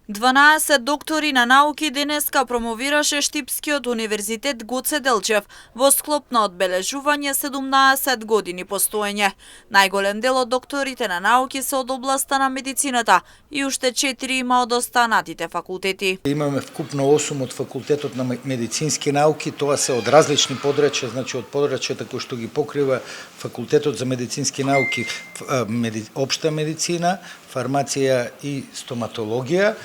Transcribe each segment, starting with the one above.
12 доктори на науки денеска промовираше Штипскиот универзитет Гоце Делчев во склоп на одбележување 17 години постоење. Најголем дел од докторите на науки се од областа на медицината и уште 4 има од останатите факултети. Имаме вкупно 8 од факултетот на медицински науки, тоа се од различни подрачја, значи од подрачјата кои што ги покрива факултетот за медицински науки, општа медицина, фармација и стоматологија.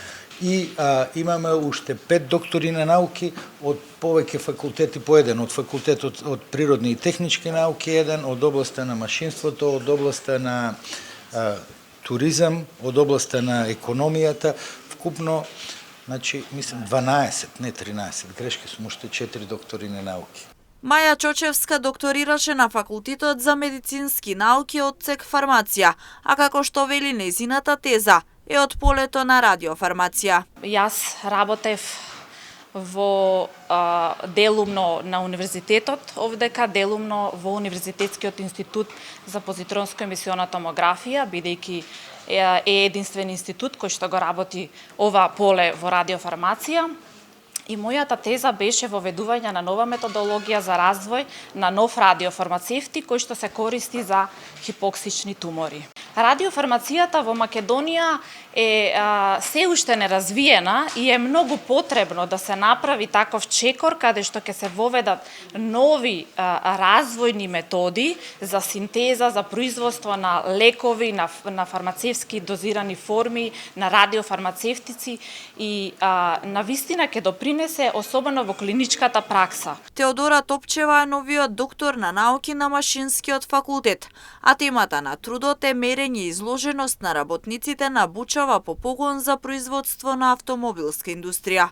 И имаме уште 5 доктори на науки од повеќе факултети по еден, од факултетот од природни и технички науки еден, од областа на машинството, од областа на туризам, од областа на економијата, вкупно, значи, мислам 12, не 13, грешки сум, уште 4 доктори на науки. Маја Чочевска докторираше на факултетот за медицински науки од цек фармација, а како што вели нејзината теза, е од полето на радиофармација. Јас работев во делумно на универзитетот овдека, делумно во Универзитетскиот институт за позитронско-емисиона томографија, бидејќи е единствен институт кој што го работи ова поле во радиофармација. И мојата теза беше воведување на нова методологија за развој на нов радиофармацевтик кој што се користи за хипоксични тумори. Радиофармацијата во Македонија е се уште неразвиена и е многу потребно да се направи таков чекор каде што ќе се воведат нови развојни методи за синтеза, за производство на лекови, на фармацевски дозирани форми, на радиофармацевтици и навистина ќе допринесе особено во клиничката пракса. Теодора Топчева е новиот доктор на науки на Машинскиот факултет, а темата на трудот е мерење и изложеност на работниците на Бучава по погон за производство на автомобилска индустрија.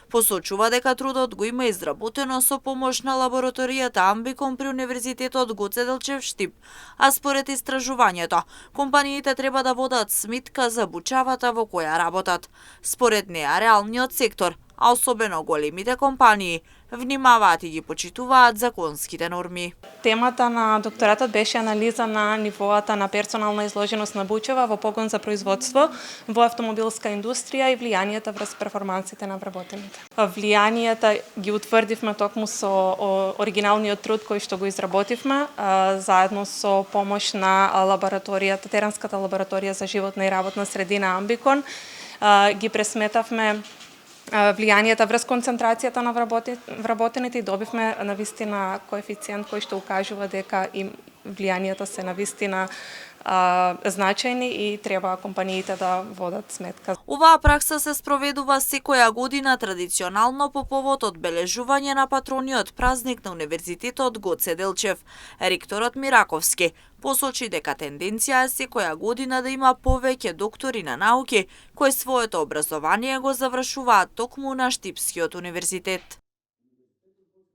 Посочува дека трудот го има изработено со помош на лабораторијата Амбикон при Универзитетот Гоце Делчев Штип, а според истражувањето, компаниите треба да водат сметка за Бучавата во која работат. Според неа, реалниот сектор, а особено големите компании, внимаваат и ги почитуваат законските норми. Темата на докторатот беше анализа на нивоата на персонална изложеност на Бучева во погон за производство во автомобилска индустрија и влијанието врз перформансите на вработените. Влијанието ги утврдивме токму со оригиналниот труд кој што го изработивме, заедно со помош на лабораторијата, Теренската лабораторија за животна и работна средина Амбикон. Ги пресметавме влијанието врз концентрацијата на вработените и добивме навистина коефициент кој што укажува дека им влијанието се навистина значајни и треба компаниите да водат сметка. Оваа пракса се спроведува секоја година традиционално по повод одбележување на патрониот празник на Универзитетот Гоце Делчев. Ректорот Мираковски посочи дека тенденција е секоја година да има повеќе доктори на науки кои своето образование го завршуваат токму на Штипскиот универзитет.